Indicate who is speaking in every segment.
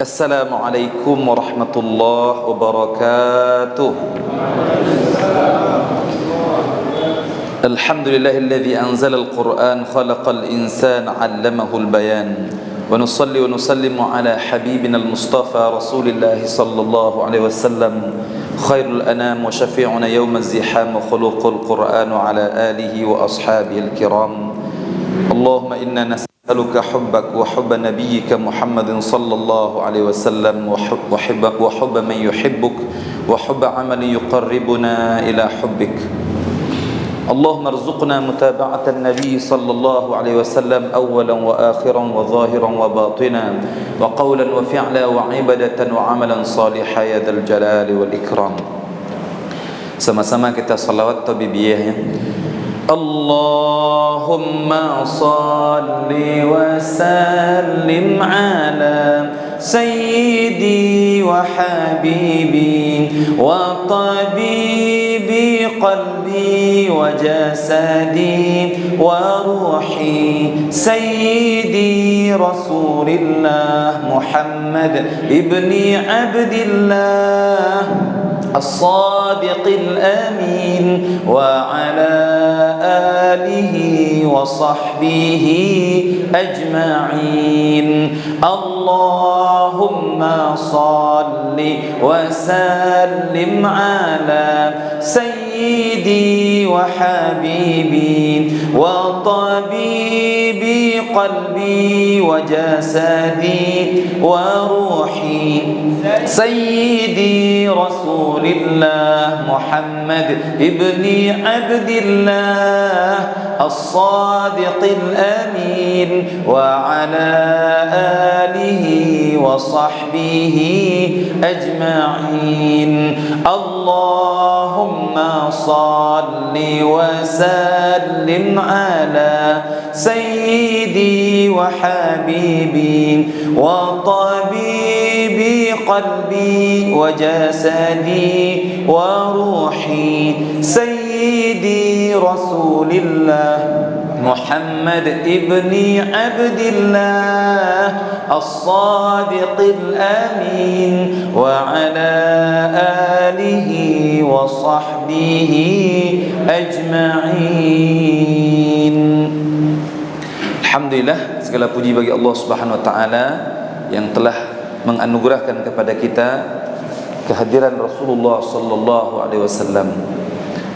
Speaker 1: Assalamualaikum warahmatullahi wabarakatuh. Alhamdulillahilladzi anzala al-Qur'an khalaqal insana 'allamahul bayan. Wa nusalli wa nusallimu ala habibina al-Mustafa Rasulillah sallallahu alaihi wasallam khairul anam wa syafi'una yawm az-ziham wa khuluqul Qur'an wa ala alihi wa ashabihi al-kiram. Allahumma inna nas'aluka hubbak wa hubba nabiyyika Muhammadin sallallahu alaihi wasallam wa hubba man yuhibbuk wa hubba amalin yuqarribuna ila hubbik. Allahumma arzuqna mutaba'atan nabiy sallallahu alaihi wasallam awwalan wa akhiran wa zahiran wa batinan wa qawlan wa fi'lan wa ibadatan wa amalan salihan ya dzal jalali wal ikram. Sama-sama kita salawat tabibiyah ya. Allahumma salli wa sallim ala sayyidi wa habibi wa tabibi qalbi wa jasadi wa ruhi sayyidi Rasulillah Muhammad ibni Abdillah الصادق الأمين وعلى آله وصحبه أجمعين اللهم صل وسلم على سيدي وحبيبي وطبيبي قلبي وجسدي وروحي سيدي رسول الله محمد ابن عبد الله الصادق الأمين وعلى آله وصحبه أجمعين اللهم صل وسلم على سيدي وحبيبي وطبيبي قلبي وجسدي وروحي سيدي رسول الله محمد ابن عبد الله الصادق الأمين وعلى آله وصحبه أجمعين. Alhamdulillah, segala puji bagi Allah Subhanahu wa taala yang telah menganugerahkan kepada kita kehadiran Rasulullah sallallahu alaihi wasallam,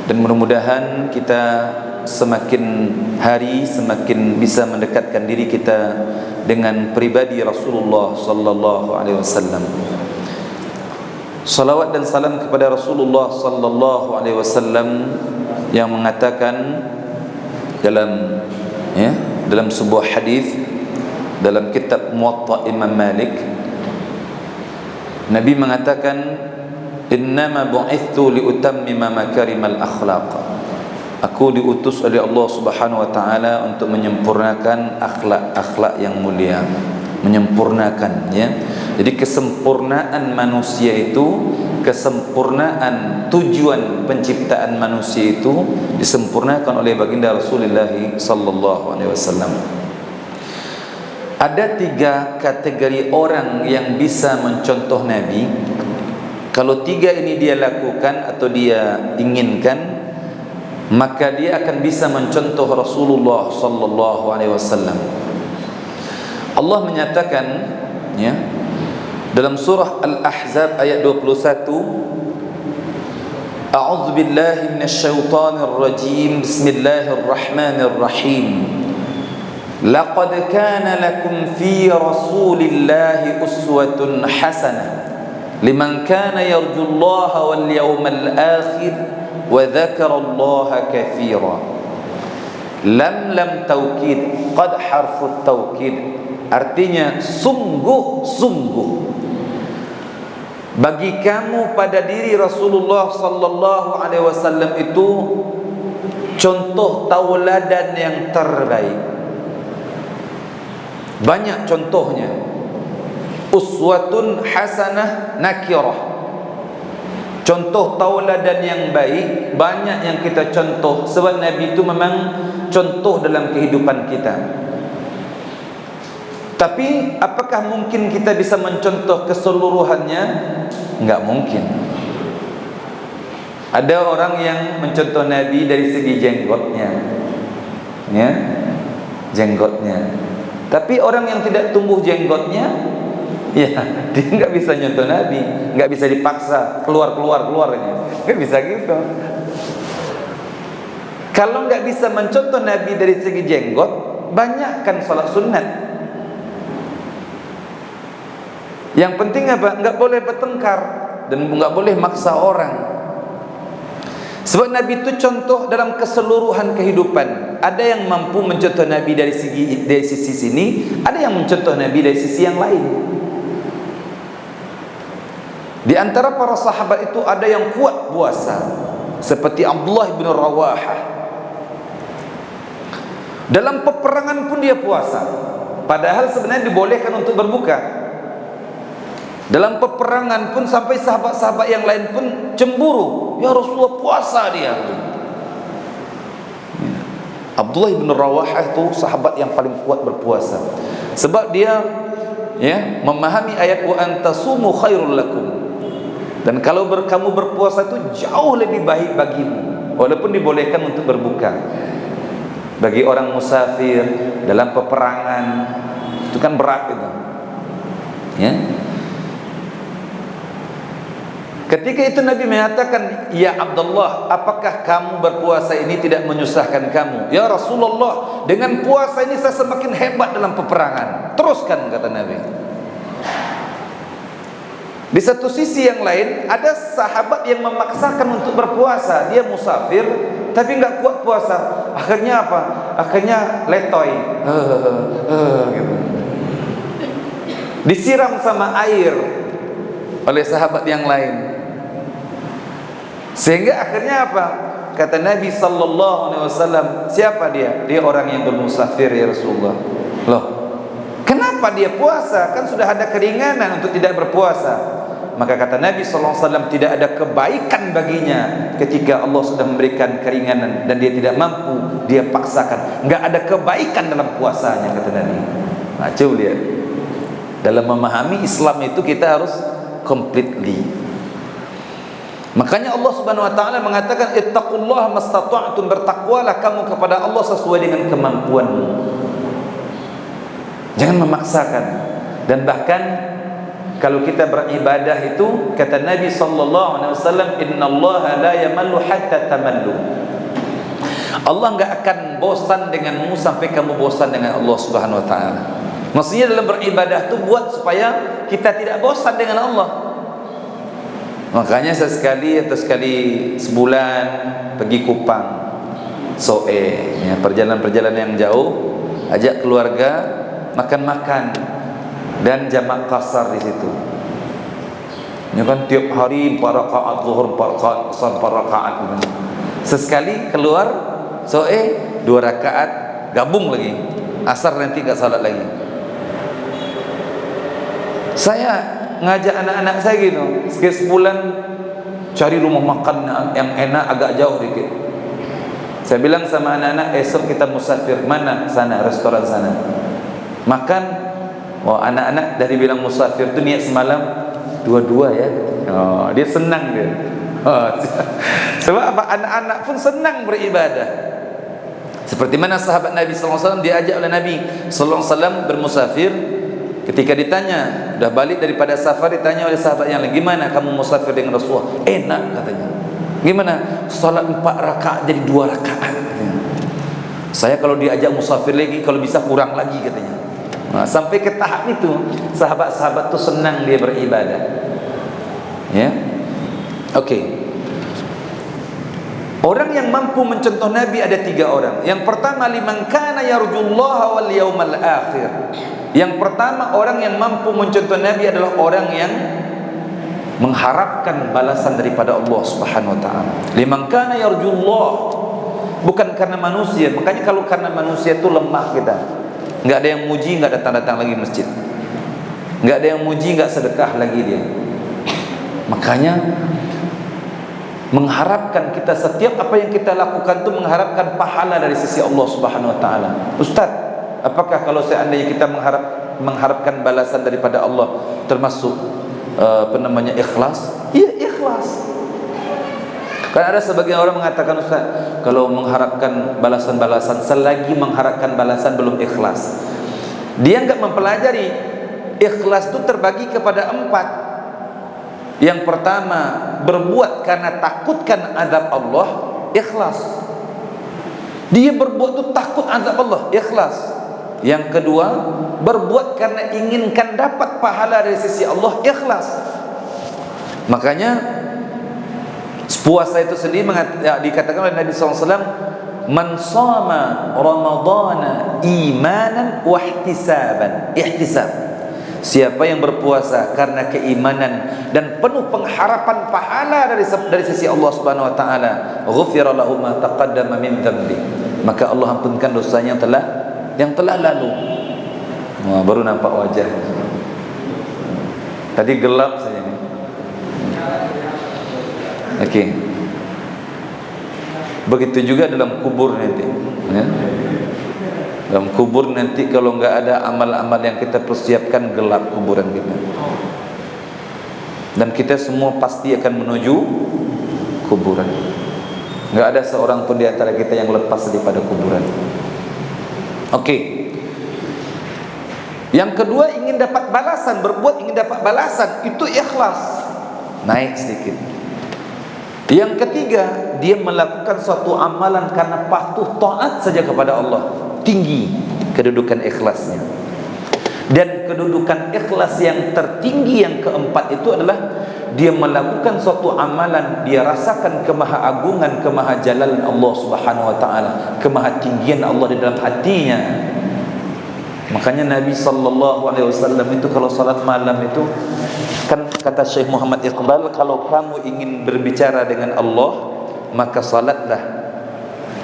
Speaker 1: dan mudah-mudahan kita semakin hari semakin bisa mendekatkan diri kita dengan pribadi Rasulullah sallallahu alaihi wasallam. Salawat dan salam kepada Rasulullah sallallahu alaihi wasallam yang mengatakan dalam sebuah hadis dalam kitab Muwatta Imam Malik, Nabi mengatakan, innama bu'ithtu liutammima makarimal akhlaq. Aku diutus oleh Allah Subhanahu wa taala untuk menyempurnakan akhlak-akhlak yang mulia, menyempurnakan ya. Jadi kesempurnaan manusia itu, kesempurnaan tujuan penciptaan manusia itu disempurnakan oleh baginda Rasulullah sallallahu alaihi wasallam. Ada 3 kategori orang yang bisa mencontoh Nabi. Kalau 3 ini dia lakukan atau dia inginkan, maka dia akan bisa mencontoh Rasulullah sallallahu alaihi wasallam. Allah menyatakan ya dalam surah Al-Ahzab ayat 21, A'udzu billahi minasyaitonir rajim. Bismillahirrahmanirrahim. Laqad kana lakum fi Rasulillahi uswatun hasanah liman kana yarjullaha wal yawmal akhir wa dzakarallaha katsira. Lam taukid, qad harfu taukid, artinya sungguh-sungguh bagi kamu pada diri Rasulullah sallallahu alaihi wasallam itu contoh tauladan yang terbaik. Banyak contohnya. Uswatun hasanah nakirah, contoh tauladan yang baik banyak yang kita contoh, sebab Nabi itu memang contoh dalam kehidupan kita. Tapi apakah mungkin kita bisa mencontoh keseluruhannya? Enggak mungkin. Ada orang yang mencontoh Nabi dari segi jenggotnya, ya, jenggotnya. Tapi orang yang tidak tumbuh jenggotnya, ya, dia nggak bisa nyontoh Nabi, nggak bisa dipaksa keluarnya, nggak bisa gitu. Kalau nggak bisa mencontoh Nabi dari segi jenggot, banyakkan sholat sunat. Yang penting apa? Nggak boleh bertengkar dan nggak boleh maksa orang. Sebab Nabi itu contoh dalam keseluruhan kehidupan. Ada yang mampu mencontoh Nabi dari sisi sini, ada yang mencontoh Nabi dari sisi yang lain. Di antara para sahabat itu ada yang kuat puasa, seperti Abdullah bin Rawahah. Dalam peperangan pun dia puasa, padahal sebenarnya dibolehkan untuk berbuka. Dalam peperangan pun sampai sahabat-sahabat yang lain pun cemburu, ya Rasulullah puasa dia. Abdullah bin Rawahah itu sahabat yang paling kuat berpuasa, sebab dia, ya, memahami ayat wa antasumu khairul lakum. Dan kalau kamu berpuasa itu jauh lebih baik bagimu, walaupun dibolehkan untuk berbuka. Bagi orang musafir dalam peperangan itu kan berat itu, ya. Ketika itu Nabi mengatakan, ya Abdullah, apakah kamu berpuasa ini tidak menyusahkan kamu? Ya Rasulullah, dengan puasa ini saya semakin hebat dalam peperangan. Teruskan, kata Nabi. Di satu sisi yang lain, ada sahabat yang memaksakan untuk berpuasa. Dia musafir tapi nggak kuat puasa. Akhirnya apa? Akhirnya letoy, gitu. Disiram sama air oleh sahabat yang lain. Sehingga akhirnya apa? Kata Nabi sallallahu alaihi wasallam, siapa dia? Dia orang yang bermusafir, ya Rasulullah. Loh, kenapa dia puasa? Kan sudah ada keringanan untuk tidak berpuasa. Maka kata Nabi sallallahu alaihi wasallam, tidak ada kebaikan baginya ketika Allah sudah memberikan keringanan dan dia tidak mampu, dia paksakan. Enggak ada kebaikan dalam puasanya, kata Nabi. Nah, coba lihat. Dalam memahami Islam itu kita harus completely. Makanya Allah Subhanahu wa taala mengatakan ittaqullaha mastata'tum, bertakwalah kamu kepada Allah sesuai dengan kemampuanmu. Jangan memaksakan. Dan bahkan kalau kita beribadah itu, kata Nabi sallallahu alaihi wasallam, innallaha la yamallu hatta tamallu. Allah enggak akan bosan denganmu sampai kamu bosan dengan Allah Subhanahu wa taala. Maksudnya dalam beribadah itu buat supaya kita tidak bosan dengan Allah. Makanya sesekali atau sekali sebulan pergi Kupang, Soe, ya, perjalanan-perjalanan yang jauh, ajak keluarga makan-makan dan jamak qasar di situ. Ini kan tiap hari 4 rakaat zuhur, 4 rakaat asar, 4 rakaat. Sesekali keluar Soe 2 rakaat, gabung lagi. Asar nanti enggak salat lagi. Saya ngajak anak-anak saya gitu, sebulan cari rumah makan yang enak agak jauh dikit. Saya bilang sama anak-anak, esok kita musafir, mana sana, restoran sana makan. Oh, anak-anak dari bilang musafir itu niat semalam dua-dua ya. Oh, dia senang dia. Oh, sebab apa? Anak-anak pun senang beribadah. Seperti mana sahabat Nabi sallallahu alaihi wasallam diajak oleh Nabi sallallahu alaihi wasallam bermusafir. Ketika ditanya, udah balik daripada safar, ditanya oleh sahabat yang lain, gimana kamu musafir dengan Rasulullah? Enak, katanya. Gimana? Salat 4 rakaat jadi 2 rakaat, katanya. Saya kalau diajak musafir lagi, kalau bisa kurang lagi, katanya. Nah, sampai ke tahap itu, sahabat-sahabat tuh senang dia beribadah. Ya, oke. Orang yang mampu mencontoh Nabi ada 3 orang. Yang pertama, liman kana yarjullaha wal yaumal akhir. Yang pertama, orang yang mampu mencontoh Nabi adalah orang yang mengharapkan balasan daripada Allah Subhanahu wa taala. Liman kana yarjullah, bukan karena manusia. Makanya kalau karena manusia itu lemah kita. Enggak ada yang muji, enggak datang-datang lagi masjid. Enggak ada yang muji, enggak sedekah lagi dia. Makanya mengharapkan kita, setiap apa yang kita lakukan itu mengharapkan pahala dari sisi Allah Subhanahu wa taala. Ustaz, apakah kalau seandainya kita mengharap mengharapkan balasan daripada Allah termasuk ikhlas? Iya, ikhlas. Kan ada sebagian orang mengatakan, Ustaz, kalau mengharapkan balasan-balasan, selagi mengharapkan balasan belum ikhlas. Dia enggak mempelajari ikhlas itu terbagi kepada 4. Yang pertama, berbuat karena takutkan azab Allah, ikhlas. Dia berbuat itu takut azab Allah, ikhlas. Yang kedua, berbuat karena inginkan dapat pahala dari sisi Allah, ikhlas. Makanya puasa itu sendiri dikatakan oleh Nabi SAW, man shama ramadhana imanan wa ihtisaban. Ihtisab, siapa yang berpuasa karena keimanan dan penuh pengharapan pahala dari sisi Allah Subhanahu wa taala, ghufira lahu ma taqaddama min dhanbi, maka Allah ampunkan dosanya yang telah lalu. Wah, baru nampak wajah. Tadi gelap saja. Okey. Begitu juga dalam kubur nanti, ya. Dalam kubur nanti kalau enggak ada amal-amal yang kita persiapkan, gelap kuburan kita. Dan kita semua pasti akan menuju kuburan. Enggak ada seorang pun di antara kita yang lepas daripada kuburan. Okey. Yang kedua, ingin dapat balasan, berbuat ingin dapat balasan, itu ikhlas. Naik sedikit. Yang ketiga, dia melakukan suatu amalan karena patuh taat saja kepada Allah, tinggi kedudukan ikhlasnya. Dan kedudukan ikhlas yang tertinggi yang keempat itu adalah dia melakukan suatu amalan, dia rasakan kemahaagungan, kemahajalan Allah Subhanahu wa taala, kemahatinggian Allah di dalam hatinya. Makanya Nabi SAW itu kalau salat malam itu, kan kata Syekh Muhammad Iqbal, kalau kamu ingin berbicara dengan Allah, maka salatlah.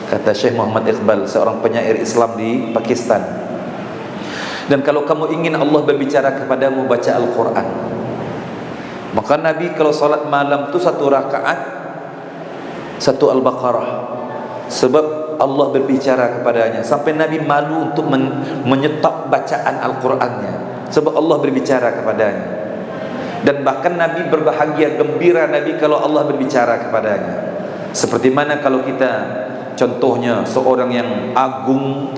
Speaker 1: Kata Syekh Muhammad Iqbal, seorang penyair Islam di Pakistan. Dan kalau kamu ingin Allah berbicara kepadamu, baca Al-Quran. Maka Nabi kalau salat malam itu 1 rakaat 1 Al-Baqarah, sebab Allah berbicara kepadanya sampai Nabi malu untuk menyetop bacaan Al-Qurannya, sebab Allah berbicara kepadanya. Dan bahkan Nabi berbahagia, gembira Nabi kalau Allah berbicara kepadanya. Seperti mana kalau kita, contohnya seorang yang agung,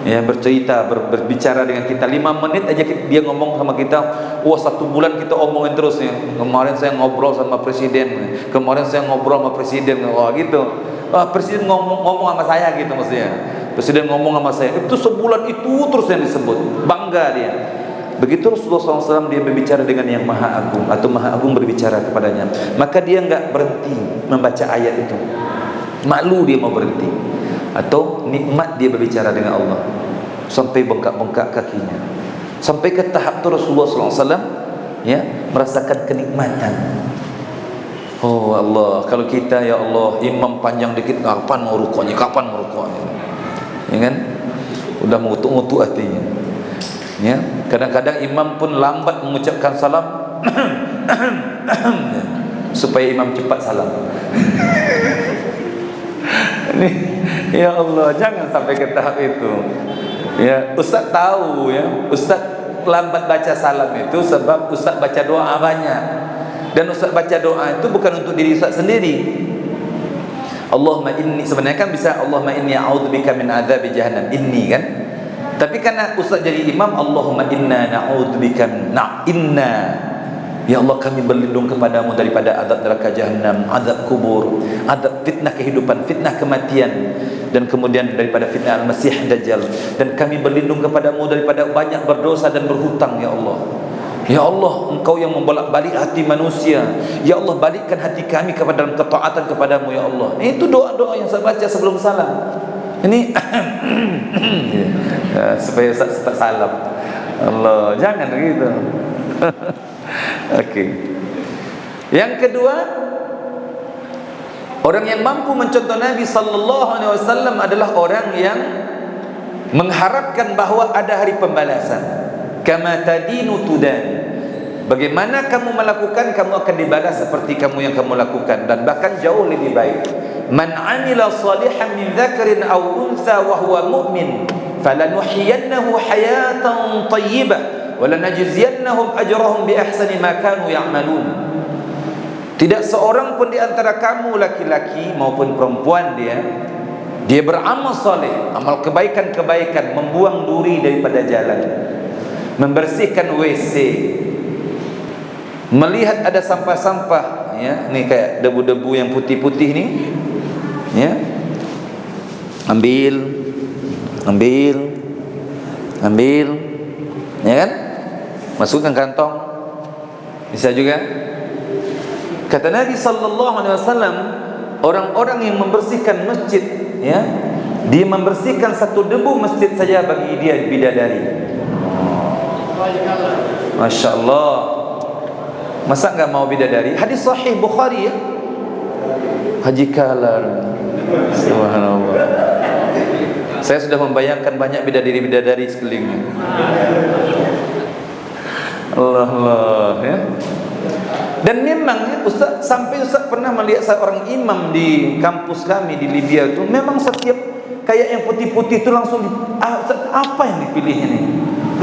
Speaker 1: ya, bercerita, berbicara dengan kita 5 menit aja, dia ngomong sama kita, wah 1 bulan kita omongin terus ya. Kemarin saya ngobrol sama presiden, kemarin saya ngobrol sama presiden, wah gitu. Presiden ngomong sama saya gitu maksudnya. Presiden ngomong sama saya, itu sebulan itu terus yang disebut, bangga dia. Begitu Rasulullah SAW, dia berbicara dengan yang maha agung, atau maha agung berbicara kepadanya, maka dia enggak berhenti membaca ayat itu. Malu dia mau berhenti, atau nikmat dia berbicara dengan Allah sampai bengkak-bengkak kakinya, sampai ke tahap itu Rasulullah SAW ya merasakan kenikmatan. Oh Allah, kalau kita ya Allah imam panjang dikit, kapan mau rukuknya, kapan mau rukuknya, ya kan? Udah mengutuk-ngutuk hatinya. Ya, kadang-kadang imam pun lambat mengucapkan salam supaya imam cepat salam. Ini, ya Allah, jangan sampai ke tahap itu. Ya, Ustaz tahu ya, Ustaz lambat baca salam itu sebab Ustaz baca doa banyak. Dan Ustaz baca doa itu bukan untuk diri Ustaz sendiri. Allahumma inni, sebenarnya kan bisa Allahumma inni a'udzubika min adzabi jahannam, inni kan. Tapi karena Ustaz jadi imam, Allahumma inna na'udzubika inna, ya Allah kami berlindung kepadamu daripada azab neraka jahannam, azab kubur, azab fitnah kehidupan, fitnah kematian, dan kemudian daripada fitnah al-masih dajjal. Dan kami berlindung kepadamu daripada banyak berdosa dan berhutang ya Allah. Ya Allah, Engkau yang membolak-balik hati manusia. Ya Allah, balikkan hati kami kepada dalam ketaatan kepadamu ya Allah. Itu doa-doa yang saya baca sebelum salam. Ini supaya Ustaz cepat salam. Allah, jangan begitu. Okey. Yang kedua, orang yang mampu mencontoh Nabi sallallahu alaihi wasallam adalah orang yang mengharapkan bahawa ada hari pembalasan. Kama tadinu tudan. Bagaimana kamu melakukan, kamu akan dibalas seperti kamu yang kamu lakukan, dan bahkan jauh lebih baik. Man amila salihan min dzakarin aw untha wa huwa mu'min falanuhyiyannahu hayatan thayyibah walanajziyannahum ajrahum bi ahsani ma kanu ya'malun. Tidak seorang pun di antara kamu laki-laki maupun perempuan dia beramal saleh, amal kebaikan-kebaikan, membuang duri daripada jalan, membersihkan WC, melihat ada sampah-sampah, ya, ini kayak debu-debu yang putih-putih nih, ya, ambil, ya kan, masukkan kantong, bisa juga. Kata Nabi sallallahu alaihi wasallam, orang-orang yang membersihkan masjid, ya, dia membersihkan satu debu masjid saja bagi dia bidadari. Masya Allah. Masa enggak mau bidadari? Hadis sahih Bukhari, ya. Haji Kalar. Subhanallah. Saya sudah membayangkan banyak bidadari-bidadari sekelilingnya. Allah, ya. Dan memang Ustaz, sampai Ustaz pernah melihat seorang imam di kampus kami di Libya itu, memang setiap kayak yang putih-putih itu langsung Ustaz, apa yang dipilih ini?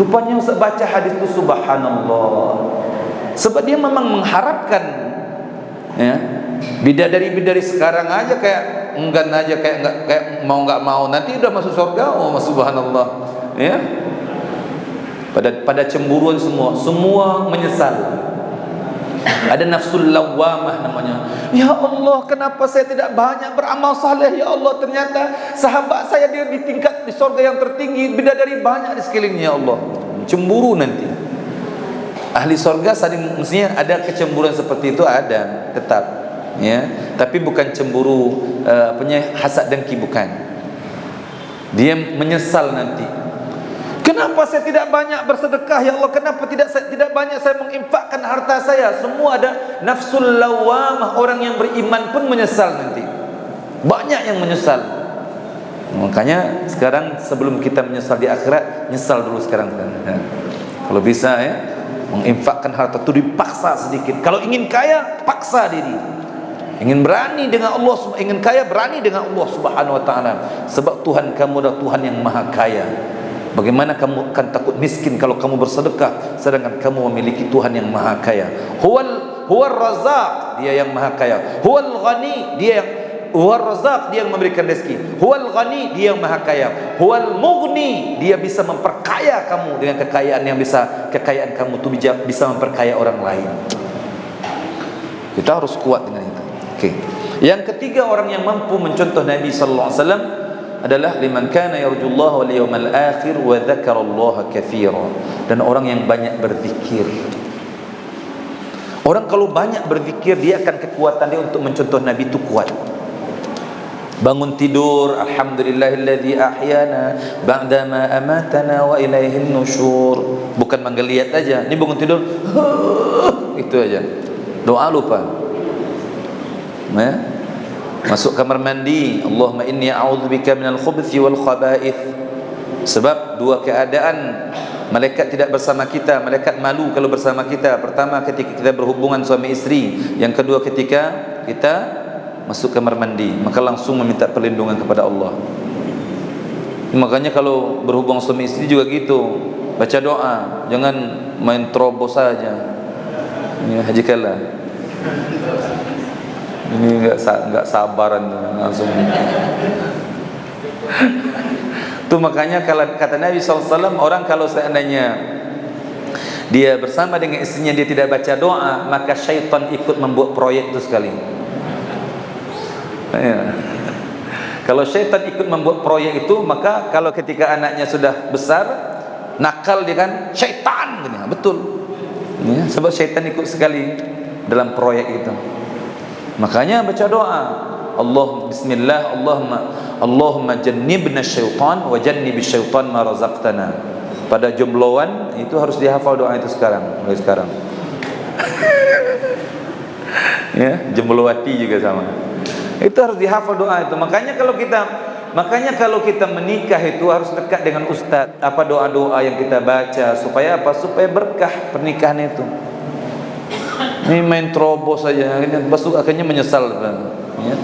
Speaker 1: Rupanya Ustaz baca hadis itu, subhanallah. Sebab dia memang mengharapkan, ya, bidadari-bidadari sekarang aja kayak enggan aja, kayak mau nggak mau nanti udah masuk surga. Oh subhanallah, ya. Pada cemburuan semua menyesal. Ada nafsul lawamah namanya. Ya Allah, kenapa saya tidak banyak beramal saleh? Ya Allah, ternyata sahabat saya dia di tingkat di surga yang tertinggi, bidadari banyak di sekelilingnya. Ya Allah, cemburu nanti. Ahli surga saling, mestinya ada kecemburuan seperti itu, ada tetap, ya. Tapi bukan cemburu hasad dengki, bukan. Dia menyesal nanti. Kenapa saya tidak banyak bersedekah, ya Allah? Kenapa tidak banyak saya menginfakkan harta saya? Semua ada nafsul lawamah. Orang yang beriman pun menyesal nanti. Banyak yang menyesal. Makanya sekarang sebelum kita menyesal di akhirat, nyesal dulu sekarang. Ya. Kalau bisa, ya, menginfakkan harta itu dipaksa sedikit. Kalau ingin kaya, paksa diri. Ingin berani dengan Allah, ingin kaya, berani dengan Allah Subhanahu wa taala. Sebab Tuhan kamu adalah Tuhan yang Maha Kaya. Bagaimana kamu akan takut miskin kalau kamu bersedekah sedangkan kamu memiliki Tuhan yang Maha Kaya? Huwal Razzaq, dia yang Maha Kaya. Huwal Ghani, Huwal Razzaq, dia yang memberikan rezeki. Huwal Ghani, dia yang Maha Kaya. Huwal Mughni, dia bisa memperkaya kamu dengan kekayaan kamu itu bisa memperkaya orang lain. Kita harus kuat dengan itu. Oke. Yang ketiga, orang yang mampu mencontoh Nabi sallallahu alaihi wasallam adalah liman kana yarjullaha wal yawmal akhir wa dzakarallaha katsira, dan orang yang banyak berzikir. Orang kalau banyak berzikir, dia akan kekuatan dia untuk mencontoh Nabi itu kuat. Bangun tidur, alhamdulillahilladzi ahyana ba'dama amatana wa ilaihin nusyur. Bukan menggeliat aja. Ini bangun tidur itu aja. Doa lupa. Ya. Masuk kamar mandi, Allahumma inni a'udzubika minal khubuthi wal khaba'ith. Sebab dua keadaan malaikat tidak bersama kita, malaikat malu kalau bersama kita. Pertama ketika kita berhubungan suami istri, yang kedua ketika kita masuk kamar mandi, maka langsung meminta perlindungan kepada Allah. Makanya kalau berhubung suami istri juga gitu, baca doa, jangan main terobos saja. Ini Haji Kala. Ini enggak sabaran langsung. Itu makanya kalau kata Nabi SAW, orang kalau seandainya dia bersama dengan istrinya dia tidak baca doa, maka syaitan ikut membuat proyek itu sekali. Ya. Kalau syaitan ikut membuat proyek itu, maka kalau ketika anaknya sudah besar nakal, dia kan syaitan, betul. Ya, sebab syaitan ikut sekali dalam proyek itu. Makanya baca doa, Bismillah, Allahumma jannibna syaitan wa jannibish syaitan ma razaqtana. Pada jombloan itu harus dihafal doa itu mulai sekarang. Ya, jomblowati juga sama. Itu harus dihafal doa itu. Makanya kalau kita menikah itu harus dekat dengan ustaz. Apa doa-doa yang kita baca supaya apa? Supaya berkah pernikahan itu. Ini main terobos saja, akhirnya menyesal. Ya.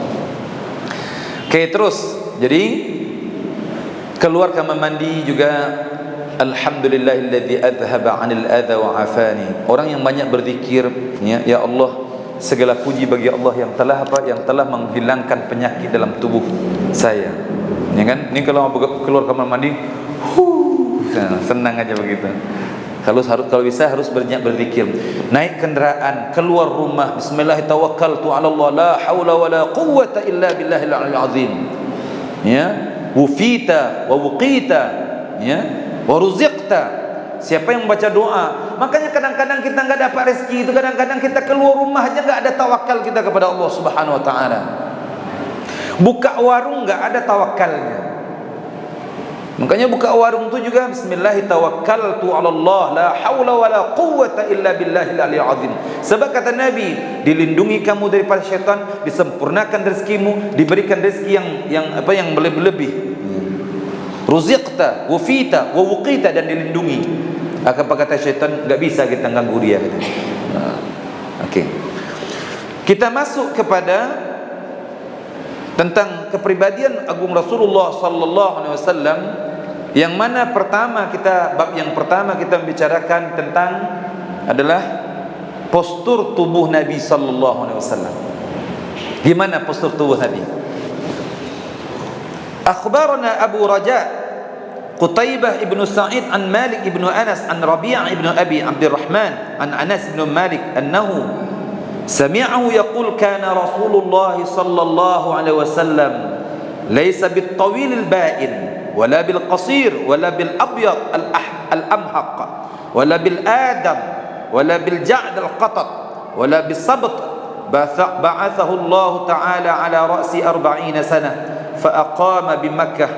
Speaker 1: Oke, terus jadi keluar kamar mandi juga Alhamdulillahilladzi adhhaba 'anil adha wa 'afani. Orang yang banyak berzikir, ya Allah, segala puji bagi Allah yang telah menghilangkan penyakit dalam tubuh saya. Ya kan? Ini kalau keluar kamar mandi, senang aja begitu. Kalau bisa harus banyak berzikir. Naik kendaraan, keluar rumah, bismillah tawakkaltu 'ala Allah, la haula wala quwwata illa billahil 'aliyyil 'azim. Ya, wufita wa wuqita, ya, wa ruziqta. Siapa yang membaca doa, makanya kadang-kadang kita enggak dapat rezeki itu, kadang-kadang kita keluar rumah aja enggak ada tawakal kita kepada Allah Subhanahu wa taala. Buka warung enggak ada tawakalnya. Makanya buka warung itu juga bismillah tawakkaltu 'ala Allah, la haula wala quwwata illa billahil 'aliyyil 'azim. Sebab kata Nabi, dilindungi kamu daripada syaitan, disempurnakan rezekimu, diberikan rezeki yang berlebih-lebih. Ruziqta, wufita, wa wuqita, dan dilindungi. Apa kata syaitan, enggak bisa kita ganggu dia. Okey. Kita masuk kepada tentang kepribadian agung Rasulullah sallallahu alaihi wasallam, yang mana bab yang pertama kita membicarakan tentang adalah postur tubuh Nabi sallallahu alaihi wasallam. Gimana postur tubuh Nabi? Akhbarana Abu Raja Qutaibah ibn Sa'id an Malik ibn Anas an Rabi' ibn Abi Abdurrahman an Anas ibn Malik annahu sami'ahu yaqul kana Rasulullah sallallahu alaihi wasallam laysa bit-tawil al-ba'in wala bil-qasir wala bil-abyad al-amhaq wala bil-adam wala bil-ja'd al-qatat wala bis-sabt. ba'athahu Allah ta'ala ala ra'si 40 sana فأقام بمكة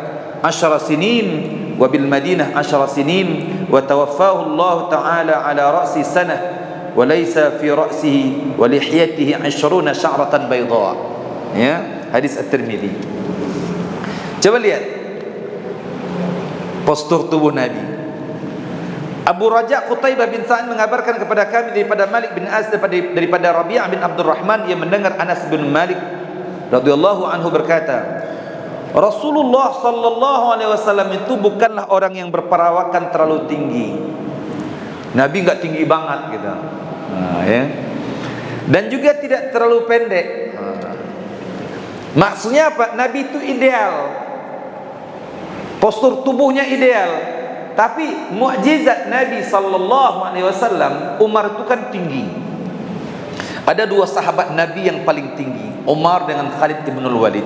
Speaker 1: 10 سنين وبالمدينة 10 سنين وتوفاه الله تعالى على رأس سنة وليس في رأسه ولحيته 20 شعرة بيضاء. Ya, hadis At-Tirmidzi. Coba lihat postur tubuh Nabi. Abu Raja Qutaibah bin Sa'id mengabarkan kepada kami daripada Malik bin Anas daripada Rabi' bin Abdurrahman, yang mendengar Anas bin Malik radhiyallahu anhu berkata, Rasulullah sallallahu alaihi wasallam itu bukanlah orang yang berperawakan terlalu tinggi. Nabi enggak tinggi banget gitu. Ya. Dan juga tidak terlalu pendek. Maksudnya apa? Nabi itu ideal. Postur tubuhnya ideal. Tapi mukjizat Nabi sallallahu alaihi wasallam, Umar itu kan tinggi. Ada dua sahabat Nabi yang paling tinggi, Umar dengan Khalid bin Walid.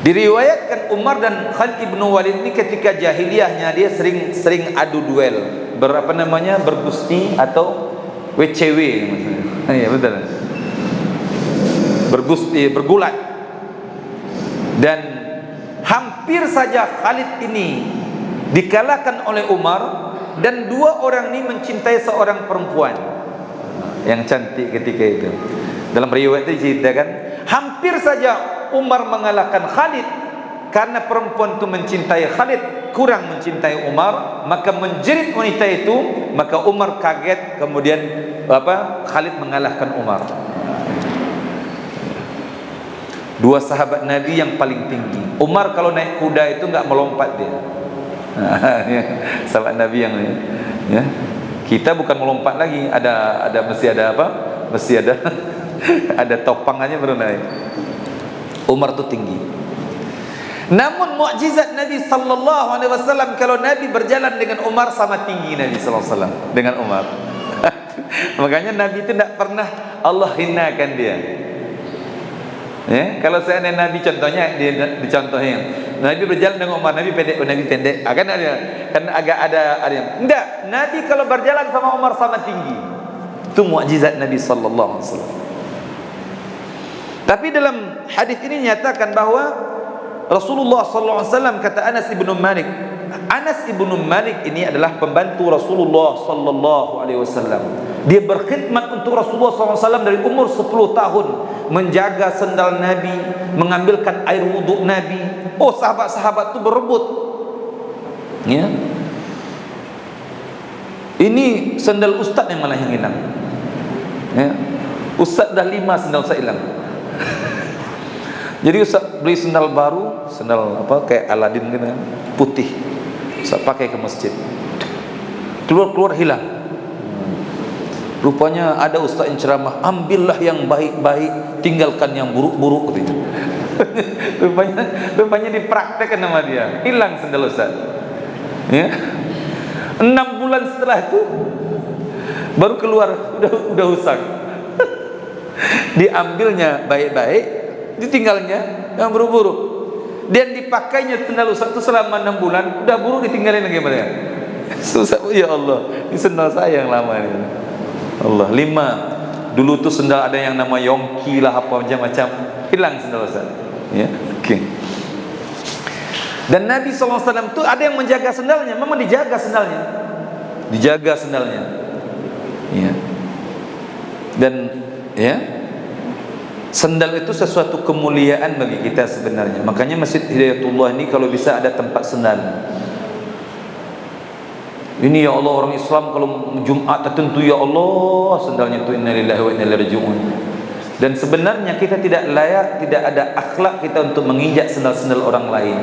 Speaker 1: Diriwayatkan Umar dan Khalid bin Walid ini ketika jahiliyahnya dia sering adu duel, bergusti atau WCW. Iya betul. Bergusti, bergulat. Dan hampir saja Khalid ini dikalahkan oleh Umar, dan dua orang ini mencintai seorang perempuan yang cantik ketika itu. Dalam riwayat itu diceritakan, hampir saja Umar mengalahkan Khalid karena perempuan itu mencintai Khalid, kurang mencintai Umar, maka menjerit wanita itu, maka Umar kaget, kemudian Khalid mengalahkan Umar. Dua sahabat Nabi yang paling tinggi. Umar kalau naik kuda itu enggak melompat dia. Sahabat Nabi yang ini, ya. Kita bukan melompat lagi, mesti ada ada topangannya baru naik. Umar itu tinggi. Namun mukjizat Nabi sallallahu alaihi wasallam, kalau Nabi berjalan dengan Umar sama tinggi Nabi sallallahu alaihi wasallam dengan Umar. Makanya Nabi itu tidak pernah Allah hinakan dia. Ya, kalau saya Nabi contohnya dicontohnya, Nabi berjalan dengan Umar, Nabi pendek, akan agak ada enggak. Nabi kalau berjalan sama Umar sama tinggi. Itu mukjizat Nabi sallallahu alaihi wasallam. Tapi dalam hadis ini nyatakan bahwa Rasulullah sallallahu alaihi wasallam, kata Anas ibnu Malik ini adalah pembantu Rasulullah sallallahu alaihi wasallam. Dia berkhidmat untuk Rasulullah sallallahu alaihi wasallam dari umur 10 tahun, menjaga sendal Nabi, mengambilkan air wuduk Nabi. Oh, sahabat-sahabat itu berebut. Ya. Ini sendal ustaz yang malah yang hilang. Ya. Ustaz dah 5 sendal saya hilang. Jadi Ustaz beli sendal baru, sendal kayak Aladin gitu kan, putih. Saya pakai ke masjid. Keluar hilang. Rupanya ada ustaz yang ceramah, ambillah yang baik-baik, tinggalkan yang buruk-buruk katanya. rupanya dipraktekkan sama dia. Hilang sendal ustaz. Ya. 6 bulan setelah itu baru keluar, udah usang. Diambilnya baik-baik, ditinggalnya yang buruk-buruk. Dan dipakainya sendal ustaz itu selama 6 bulan, udah buruk ditinggalin lagi mereka. Susah, ya Allah, ini sendal saya yang lama ini. Allah. 5. Dulu tuh sendal ada yang nama Yongki lah, apa macam-macam, hilang sendal ustaz. Ya, oke. Dan Nabi SAW itu ada yang menjaga sendalnya, memang dijaga sendalnya, ya. Dan ya, sendal itu sesuatu kemuliaan bagi kita sebenarnya. Makanya Masjid Hidayatullah ini kalau bisa ada tempat sendal. Ini ya Allah, orang Islam kalau Jumat tertentu, ya Allah, sendalnya itu innalillahi wa inna ilaihi raji'un. Dan sebenarnya kita tidak layak, tidak ada akhlak kita untuk menginjak sendal-sendal orang lain.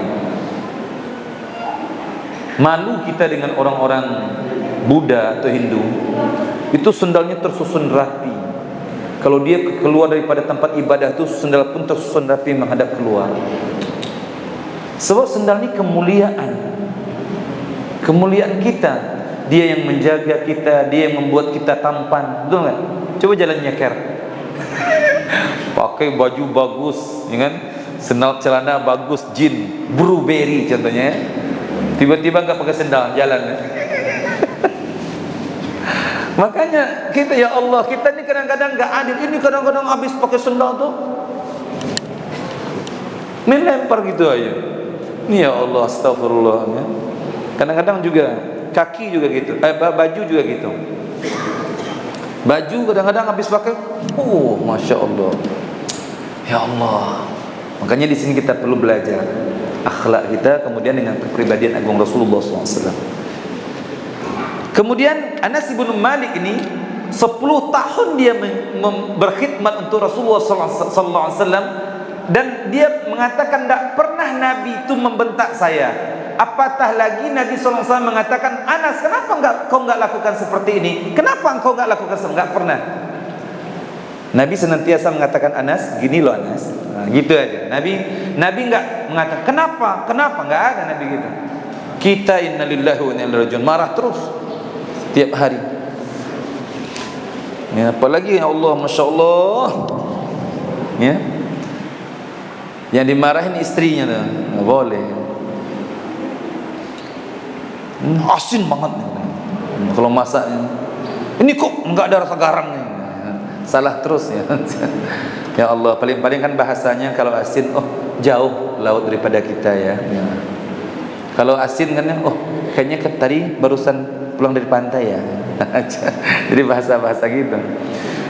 Speaker 1: Malu kita dengan orang-orang Buddha atau Hindu, itu sendalnya tersusun rapi. Kalau dia keluar daripada tempat ibadah itu, sendal pun tersusun rapi menghadap keluar. Sebab sendal ini kemuliaan kita. Dia yang menjaga kita, dia yang membuat kita tampan, betul nggak? Coba jalan nyeker, pakai baju bagus, ya kan? Sendal celana bagus, jean blueberry contohnya, tiba-tiba nggak pakai sendal jalan. Makanya kita, ya Allah, kita ini kadang-kadang nggak adil. Ini kadang-kadang habis pakai sendal tuh melempar gitu aja. Ini ya Allah, astagfirullah, ya. Kadang-kadang juga kaki juga gitu, baju juga gitu. Baju kadang-kadang habis pakai, masya Allah, ya Allah. Makanya di sini kita perlu belajar akhlak kita, kemudian dengan kepribadian agung Rasulullah SAW. Kemudian Anas bin Malik ini 10 tahun dia berkhidmat untuk Rasulullah SAW, dan dia mengatakan tidak pernah Nabi itu membentak saya. Apatah lagi Nabi SAW mengatakan, Anas, kenapa kau enggak lakukan seperti ini? Kenapa engkau enggak lakukan seperti ini? Enggak pernah. Nabi senantiasa mengatakan, Anas, gini loh Anas. Nah, gitu aja. Nabi enggak mengatakan kenapa, enggak ada Nabi gitu. Kita innalillahi wa inna ilaihi raji'un, marah terus tiap hari. Ya, apalagi ya Allah, masya Allah. Ya. Yang dimarahin istrinya tuh, enggak boleh. Asin banget nih. Kalau masaknya, ini kok enggak ada rasa garam nih. Salah terus ya. Ya Allah, paling-paling kan bahasanya kalau asin, jauh laut daripada kita ya. Kalau asin kan, kayaknya tadi barusan pulang dari pantai ya. Jadi bahasa-bahasa gitu.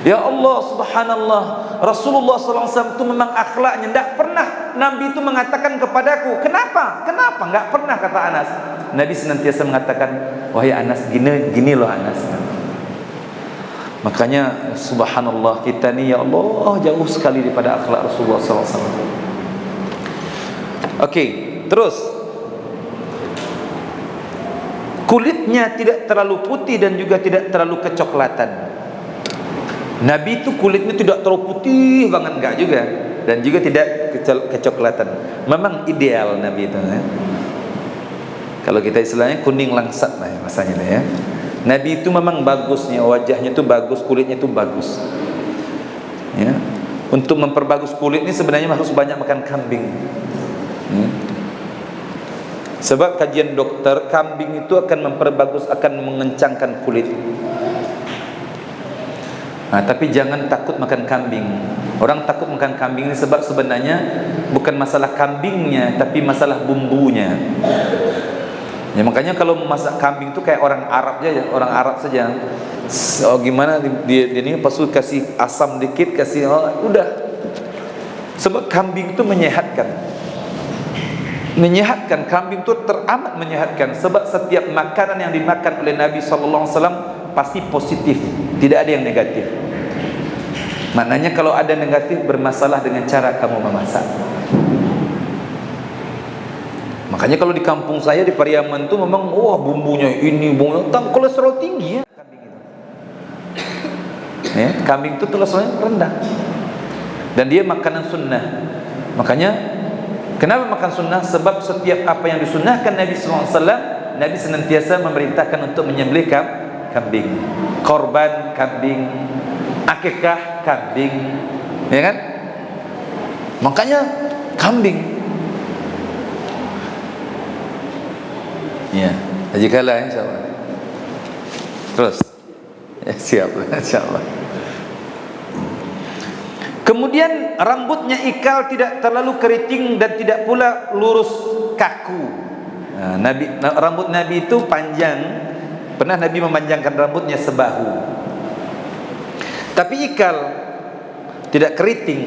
Speaker 1: Ya Allah, subhanallah, Rasulullah SAW itu memang akhlaknya, tidak pernah Nabi itu mengatakan kepadaku, kenapa, enggak pernah, kata Anas. Nabi senantiasa mengatakan, wahai Anas, gini loh Anas. Makanya subhanallah, kita nih ya Allah jauh sekali daripada akhlak Rasulullah SAW. Oke, terus kulitnya tidak terlalu putih dan juga tidak terlalu kecoklatan. Nabi itu kulitnya tidak terlalu putih banget, enggak juga, dan juga tidak kecoklatan. Memang ideal Nabi itu ya. Kalau kita istilahnya kuning langsat lah ya, masanya ya. Nabi itu memang bagusnya, wajahnya itu bagus, kulitnya itu bagus. Ya. Untuk memperbagus kulit ini sebenarnya harus banyak makan kambing. Ya. Sebab kajian dokter, kambing itu akan memperbagus, akan mengencangkan kulit. Nah, tapi jangan takut makan kambing. Orang takut makan kambing ini sebab sebenarnya bukan masalah kambingnya, tapi masalah bumbunya. Ya, makanya kalau masak kambing itu kayak orang Arab saja. Gimana dia ini pas kasih asam dikit, kasih udah. Sebab kambing itu menyehatkan. Kambing itu teramat menyehatkan. Sebab setiap makanan yang dimakan oleh Nabi SAW pasti positif, tidak ada yang negatif. Maknanya kalau ada negatif, bermasalah dengan cara kamu memasak. Makanya kalau di kampung saya di Pariaman tuh memang wah bumbunya ini bumbunya kolesterol tinggi ya kambing itu. Ya, kambing itu kolesterolnya rendah. Dan dia makanan sunnah. Makanya kenapa makan sunnah? Sebab setiap apa yang disunnahkan Nabi SAW, Nabi senantiasa memerintahkan untuk menyembelih kambing, korban kambing, akikah kambing, ya kan? Makanya kambing. Ya, haji kalah insyaallah. Terus, ya siap insyaallah. Kemudian rambutnya ikal, tidak terlalu keriting dan tidak pula lurus kaku. Nah, rambut Nabi itu panjang. Pernah Nabi memanjangkan rambutnya sebahu. Tapi ikal, tidak keriting.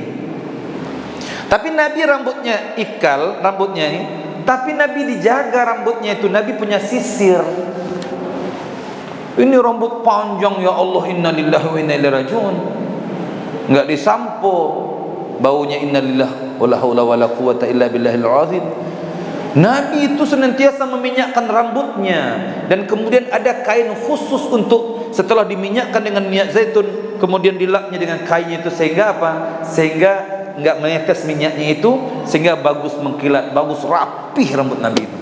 Speaker 1: Tapi Nabi rambutnya ikal, rambutnya ini. Tapi Nabi dijaga rambutnya itu. Nabi punya sisir. Ini rambut panjang ya Allah, inna lillahi wa inna ilaihi rajiun. Enggak disampo, baunya innalillah wala haula wala quwata illa billahil azim. Nabi itu senantiasa meminyakkan rambutnya, dan kemudian ada kain khusus untuk setelah diminyakkan dengan minyak zaitun, kemudian dilapnya dengan kain itu, sehingga apa? Sehingga enggak menetes minyaknya itu, sehingga bagus mengkilat, bagus rapih rambut Nabi itu.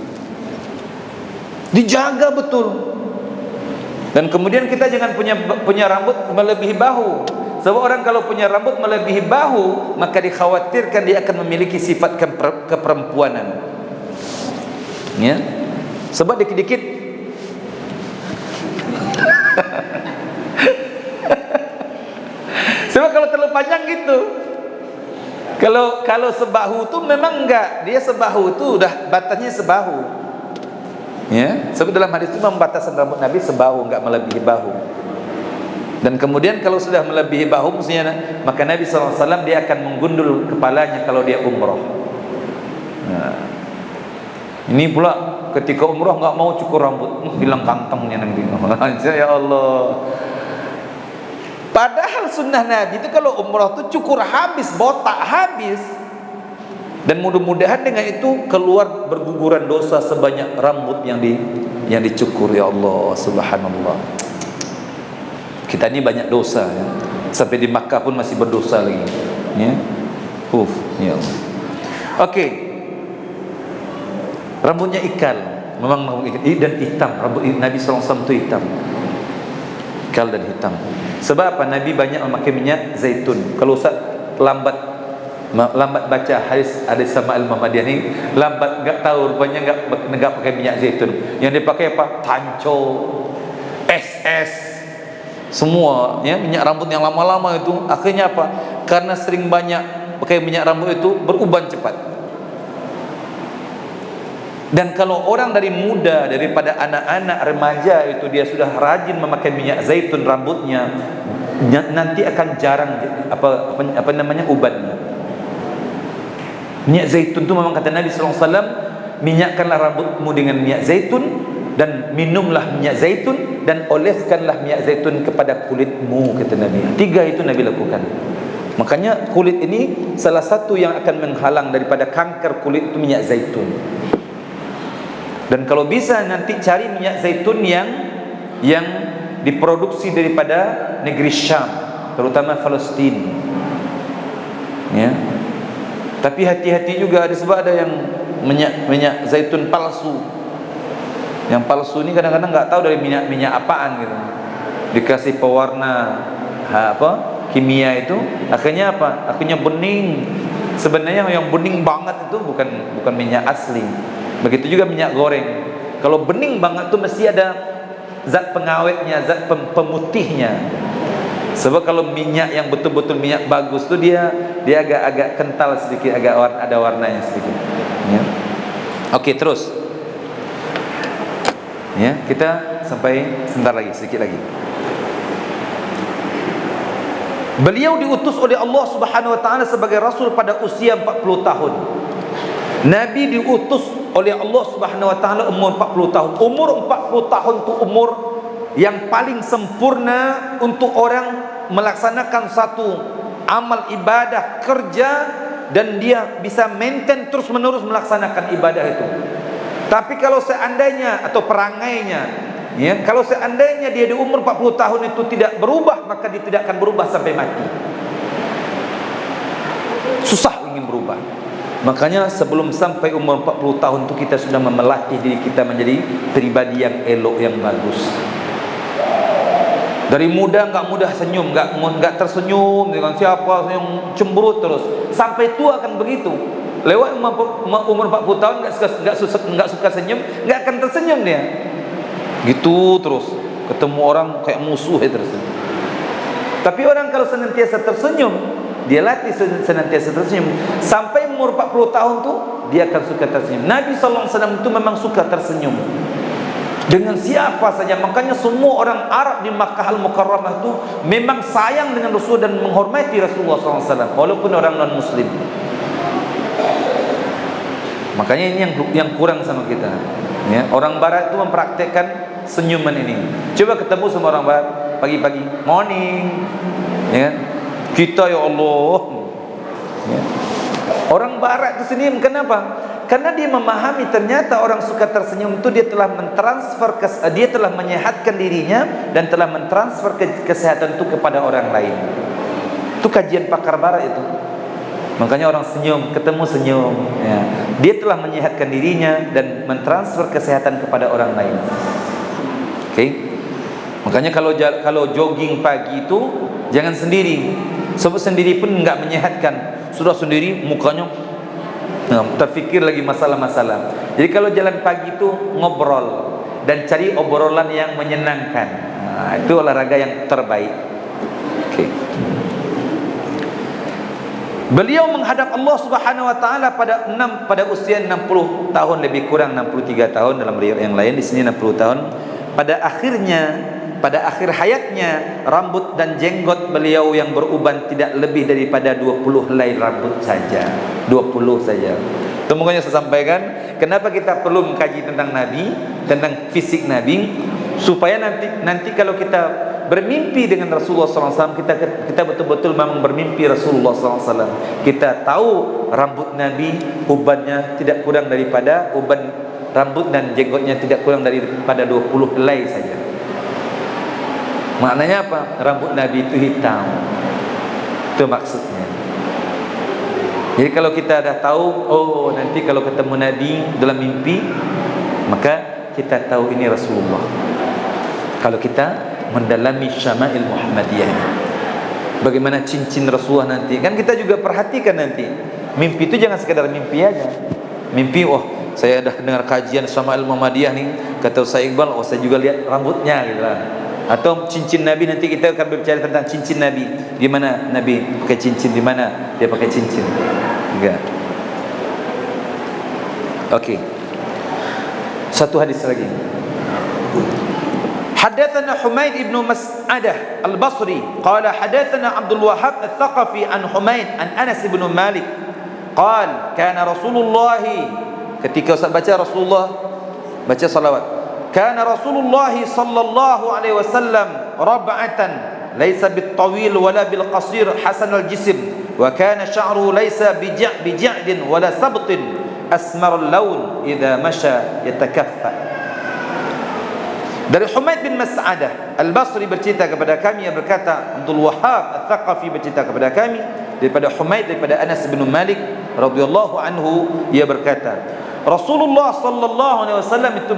Speaker 1: Dijaga betul. Dan kemudian kita jangan punya rambut melebihi bahu. Sebab orang kalau punya rambut melebihi bahu, maka dikhawatirkan dia akan memiliki sifat keperempuanan. Ya. Sebab dikit-dikit sebab kalau terlalu panjang gitu. Kalau sebahu itu memang enggak, dia sebahu itu udah batasnya sebahu. Ya, sebab dalam hadis itu membatasan rambut Nabi sebahu, enggak melebihi bahu. Dan kemudian kalau sudah melebihi bahu mestinya, maka Nabi SAW dia akan menggundul kepalanya kalau dia umroh. Nah, ini pula ketika umroh enggak mau cukur rambut, hilang kantongnya nanti. Ya Allah. Padahal sunnah Nabi itu kalau umroh itu cukur habis, botak habis. Dan mudah-mudahan dengan itu keluar berguguran dosa sebanyak rambut yang dicukur. Ya Allah, subhanallah. Kita ini banyak dosa ya. Sampai di Makkah pun masih berdosa lagi. Ya. Ya Allah. Oke. Rambutnya ikal, memang dan hitam. Rambut Nabi SAW itu hitam. Ikal dan hitam. Sebab apa? Nabi banyak memakai minyak zaitun. Kalau Ustaz lambat baca hadis sama Al-Muhammadiyah ini, lambat enggak tahu, rupanya enggak pakai minyak zaitun. Yang dipakai apa? Tanco, SS, semua ya, minyak rambut yang lama-lama itu. Akhirnya apa? Karena sering banyak pakai minyak rambut itu beruban cepat. Dan kalau orang dari muda, daripada anak-anak remaja itu dia sudah rajin memakai minyak zaitun rambutnya, nanti akan jarang apa namanya ubannya. Minyak zaitun itu memang kata Nabi SAW, minyakkanlah rambutmu dengan minyak zaitun, dan minumlah minyak zaitun, dan oleskanlah minyak zaitun kepada kulitmu, kata Nabi. 3 itu Nabi lakukan. Makanya kulit ini salah satu yang akan menghalang daripada kanker kulit itu minyak zaitun. Dan kalau bisa nanti cari minyak zaitun yang diproduksi daripada negeri Syam, terutama Palestin. Ya. Tapi hati-hati juga, ada sebab ada yang minyak zaitun palsu. Yang palsu ini kadang-kadang nggak tahu dari minyak apaan gitu. Dikasih pewarna kimia itu, akhirnya apa? Akhirnya bening. Sebenarnya yang bening banget itu bukan minyak asli. Begitu juga minyak goreng. Kalau bening banget tuh mesti ada zat pengawetnya, zat pemutihnya. Sebab kalau minyak yang betul-betul minyak bagus tuh dia agak kental sedikit, ada warnanya sedikit. Ya. Oke, terus. Ya, kita sampai sebentar lagi, sedikit lagi. Beliau diutus oleh Allah Subhanahu wa taala sebagai rasul pada usia 40 tahun. Nabi diutus oleh Allah Subhanahu wa taala umur 40 tahun. Umur 40 tahun itu umur yang paling sempurna untuk orang melaksanakan satu amal ibadah, kerja, dan dia bisa maintain terus menerus melaksanakan ibadah itu.
Speaker 2: Tapi kalau seandainya atau perangainya, ya, kalau seandainya dia di umur 40 tahun itu tidak berubah, maka dia tidak akan berubah sampai mati. Susah ingin berubah. Makanya sebelum sampai umur 40 tahun itu kita sudah memelatih diri kita menjadi pribadi yang elok, yang bagus. Dari muda nggak mudah senyum, nggak tersenyum dengan siapa, senyum cemberut terus. Sampai tua akan begitu. Lewat umur 40 tahun nggak suka senyum, nggak akan tersenyum dia. Gitu terus. Ketemu orang kayak musuh terus. Tapi orang kalau senantiasa tersenyum, dia latih senantiasa tersenyum, sampai umur 40 tahun tuh dia akan suka tersenyum. Nabi SAW itu memang suka tersenyum dengan siapa saja. Makanya semua orang Arab di Makkah Al-Mukarramah itu memang sayang dengan Rasul dan menghormati Rasulullah SAW, walaupun orang non Muslim. Makanya ini yang kurang sama kita, ya. Orang Barat itu mempraktekkan senyuman ini. Coba ketemu sama orang Barat pagi-pagi, morning, ya. Kita ya Allah, ya. Orang Barat itu senyum, kenapa? Karena dia memahami ternyata orang suka tersenyum itu dia telah dia telah menyehatkan dirinya dan telah mentransfer kesehatan itu kepada orang lain. Itu kajian pakar Barat itu. Makanya orang senyum, ketemu senyum, ya. Dia telah menyehatkan dirinya dan mentransfer kesehatan kepada orang lain. Oke. Makanya kalau jogging pagi itu jangan sendiri. Sebab sendiri pun enggak menyehatkan. Sudah sendiri mukanya terfikir lagi masalah-masalah. Jadi kalau jalan pagi itu ngobrol dan cari obrolan yang menyenangkan. Nah, itu olahraga yang terbaik. Oke. Beliau menghadap Allah Subhanahu wa taala pada usia 60 tahun, lebih kurang 63 tahun dalam riwayat yang lain, di sini 60 tahun. Pada akhir hayatnya, rambut dan jenggot beliau yang beruban tidak lebih daripada 20 helai rambut saja. 20 saja. Itu makanya saya sampaikan, kenapa kita perlu mengkaji tentang Nabi, tentang fisik Nabi, supaya nanti kalau kita bermimpi dengan Rasulullah SAW, kita betul-betul memang bermimpi Rasulullah SAW. Kita tahu rambut Nabi, ubannya tidak kurang daripada uban rambut dan jenggotnya tidak kurang daripada 20 helai saja. Maknanya apa? Rambut Nabi itu hitam. Itu maksudnya. Jadi kalau kita dah tahu, oh nanti kalau ketemu Nabi dalam mimpi, maka kita tahu ini Rasulullah. Kalau kita mendalami syama'il Muhammadiyah, bagaimana cincin Rasulullah nanti, kan kita juga perhatikan nanti. Mimpi itu jangan sekedar mimpi aja. Mimpi, oh saya dah dengar kajian syama'il Muhammadiyah nih, kata Ustaz Iqbal, oh saya juga lihat rambutnya gitu lah. Atau cincin Nabi, nanti kita akan berbicara tentang cincin Nabi. Di mana Nabi pakai cincin, di mana dia pakai cincin. Enggak. Oke. Satu hadis lagi. حدثنا حميد بن مسعدة البصري قال حدثنا عبد الوهاب الثقفي عن حميد عن أنس بن مالك قال كان رسول الله, ketika Ustaz baca Rasulullah baca salawat, كان رسول الله صلى الله عليه وسلم ربعة ليس بالطويل ولا بالقصير حسن الجسم وكان شعره ليس بجعد ولا سبط أسمر اللون إذا مشى يتكفأ. Dari Humaid bin Mas'adah Al-Basri bercerita kepada kami, yang berkata Abdul Wahhab Al-Thaqafi bercerita kepada kami daripada Humaid, daripada Anas bin Malik radhiyallahu anhu, ia berkata Rasulullah sallallahu alaihi wasallam itu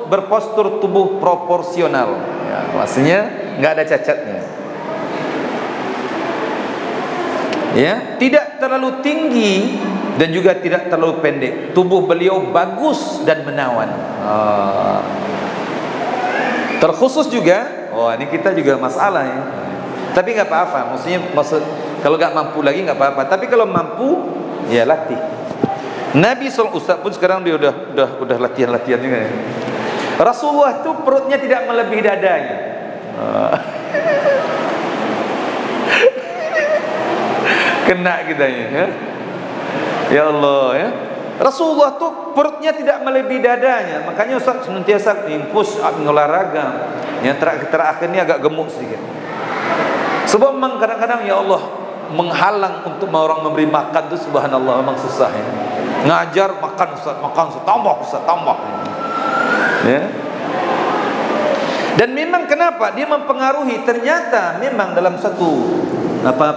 Speaker 2: berpostur tubuh proporsional, ya, maksudnya enggak ada cacatnya, ya, tidak terlalu tinggi dan juga tidak terlalu pendek. Tubuh beliau bagus dan menawan. Terkhusus juga, oh ini kita juga masalah ya. Tapi nggak apa-apa, maksud kalau nggak mampu lagi nggak apa-apa. Tapi kalau mampu, ya latih. Nabi SAW, Ustaz pun sekarang dia udah latihan juga ya. Rasulullah itu perutnya tidak melebihi dadanya. Kena kita ya. Ya Allah ya. Rasulullah tuh perutnya tidak melebihi dadanya. Makanya Ustaz senantiasa impus olahraga. Yang terakhir ini agak gemuk sedikit. Sebab memang kadang-kadang ya Allah, menghalang untuk orang memberi makan itu subhanallah memang susah ya. Ngajar makan Ustaz, tambah. Ya. Dan memang kenapa dia mempengaruhi? Ternyata memang dalam satu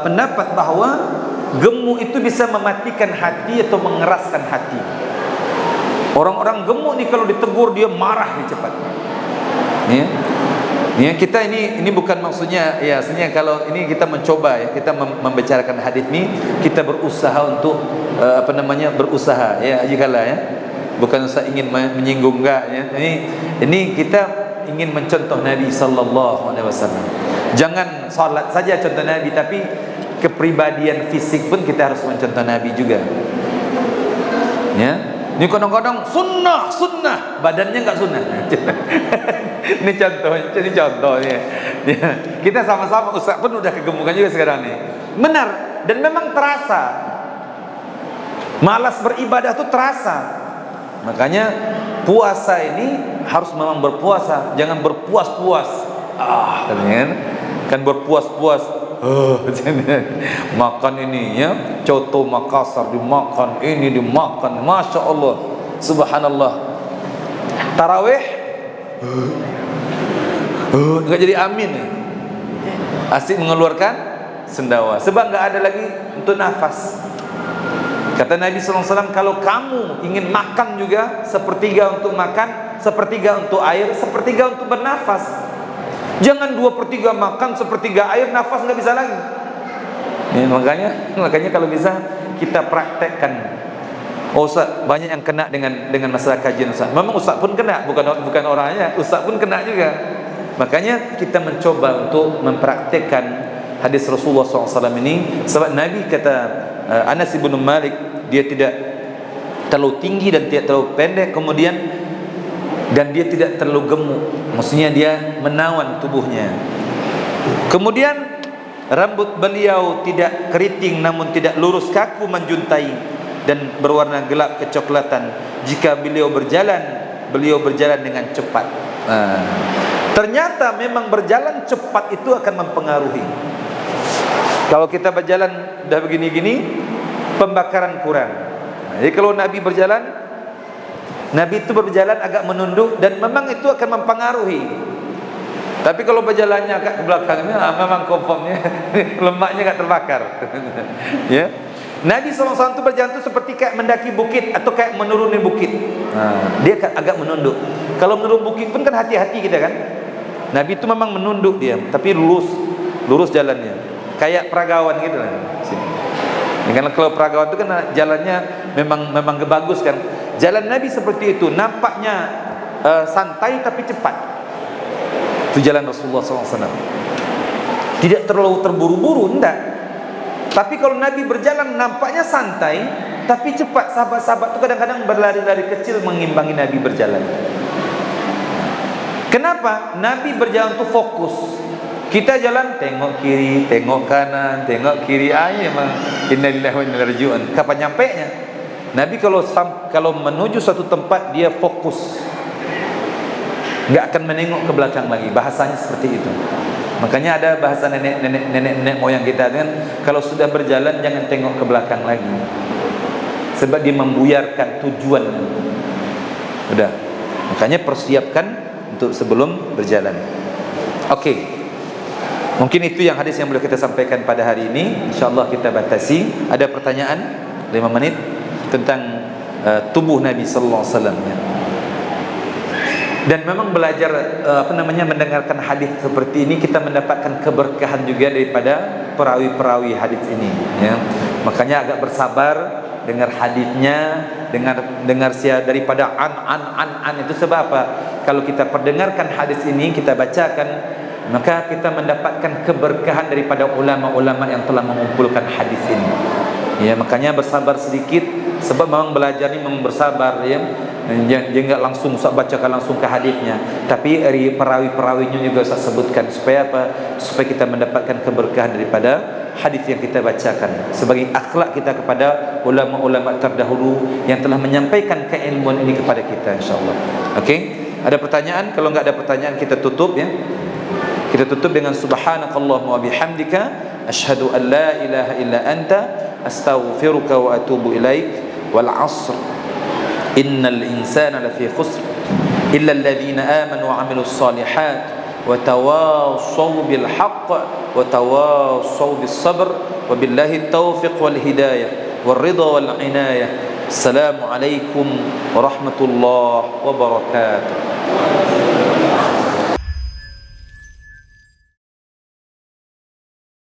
Speaker 2: pendapat bahwa gemuk itu bisa mematikan hati atau mengeraskan hati. Orang-orang gemuk ni kalau ditegur dia marah ni cepat. Ya. Ya, kita ini bukan maksudnya ya, sebenarnya kalau ini kita mencoba ya, kita membicarakan hadis ni, kita berusaha untuk berusaha ya, jikalau ya. Bukan Ustaz ingin menyinggung enggak ya. Ini kita ingin mencontoh Nabi sallallahu alaihi wasallam. Jangan salat saja contoh Nabi, tapi kepribadian fisik pun kita harus mencontoh Nabi juga. Ya. Ini kadang-kadang sunnah, badannya enggak sunnah. Ini contohnya. Ya. Kita sama-sama, Ustaz pun udah kegemukan juga sekarang nih. Benar, dan memang terasa. Malas beribadah itu terasa. Makanya puasa ini harus memang berpuasa, jangan berpuas-puas. Katanya kan berpuas-puas. Makan ini ya, coto Makassar dimakan, ini dimakan, masya Allah, subhanallah. Tarawih nggak jadi amin ya. Asik mengeluarkan sendawa, sebab nggak ada lagi untuk nafas. Kata Nabi SAW, kalau kamu ingin makan juga, sepertiga untuk makan, sepertiga untuk air, sepertiga untuk bernafas. Jangan 2/3 makan, 1/3 air, nafas nggak bisa lagi. Ya, makanya kalau bisa kita praktekkan. Ustaz banyak yang kena dengan masalah kajian Ustaz. Memang Ustaz pun kena, bukan orangnya, Ustaz pun kena juga. Makanya kita mencoba untuk mempraktekkan hadis Rasulullah SAW ini. Sebab Nabi kata Anas bin Malik, dia tidak terlalu tinggi dan tidak terlalu pendek, kemudian dan dia tidak terlalu gemuk, maksudnya dia menawan tubuhnya. Kemudian rambut beliau tidak keriting namun tidak lurus, kaku menjuntai dan berwarna gelap kecoklatan. Jika beliau berjalan dengan cepat. Ternyata memang berjalan cepat itu akan mempengaruhi. Kalau kita berjalan dah begini-gini, pembakaran kurang. Jadi kalau Nabi itu berjalan agak menunduk, dan memang itu akan mempengaruhi. Tapi kalau berjalannya agak ke belakangnya, memang confirmnya lemaknya agak terbakar. Ya. Nabi SAW itu berjalan itu seperti kayak mendaki bukit atau kayak menuruni bukit. Dia agak menunduk. Kalau menurun bukit pun kan hati-hati kita kan. Nabi itu memang menunduk dia, tapi lurus jalannya. Kayak peragawan gitu lah. Karena kalau peragawan itu kan jalannya memang bagus kan. Jalan Nabi seperti itu, nampaknya santai tapi cepat. Itu jalan Rasulullah SAW. Tidak terlalu terburu-buru, enggak. Tapi kalau Nabi berjalan nampaknya santai tapi cepat. Sahabat-sahabat itu kadang-kadang berlari-lari kecil mengimbangi Nabi berjalan. Kenapa? Nabi berjalan itu fokus. Kita jalan tengok kiri, tengok kanan, tengok kiri, memang innalillahi wa inna ilaihi raji'un. Kapan nyampenya? Nabi kalau menuju suatu tempat dia fokus, nggak akan menengok ke belakang lagi. Bahasanya seperti itu. Makanya ada bahasa nenek moyang kita kan, kalau sudah berjalan jangan tengok ke belakang lagi, sebab dia membuyarkan tujuan. Udah. Makanya persiapkan untuk sebelum berjalan. Oke. Mungkin itu yang hadis yang boleh kita sampaikan pada hari ini. InsyaAllah kita batasi. Ada pertanyaan 5 menit tentang tubuh Nabi sallallahu alaihi wasallam ya. Dan memang belajar mendengarkan hadis seperti ini, kita mendapatkan keberkahan juga daripada perawi-perawi hadis ini ya. Makanya agak bersabar dengar hadisnya, dengar daripada an itu. Sebab apa? Kalau kita perdengarkan hadis ini, kita bacakan, maka kita mendapatkan keberkahan daripada ulama-ulama yang telah mengumpulkan hadis ini. Ya, makanya bersabar sedikit, sebab memang belajar ini memang bersabar ya. Dia enggak langsung bacakan langsung ke hadisnya, tapi perawi-perawinya juga saya sebutkan supaya apa? Supaya kita mendapatkan keberkahan daripada hadis yang kita bacakan, sebagai akhlak kita kepada ulama-ulama terdahulu yang telah menyampaikan keilmuan ini kepada kita, insyaallah. Okey, ada pertanyaan? Kalau enggak ada pertanyaan kita tutup ya. Kita tutup dengan subhanakallahumma wa bihamdika
Speaker 1: asyhadu an la ilaha illa anta astaghfiruka wa atubu ilaik. Wal 'asr innal insana lafi khusr illa alladhina amanu wa 'amilus shalihat wa tawassaw bil haqq wa tawassaw bis sabr wa billahi taufiq wal hidayah wal ridha wal inayah. Assalamu alaikum warahmatullahi wabarakatuh.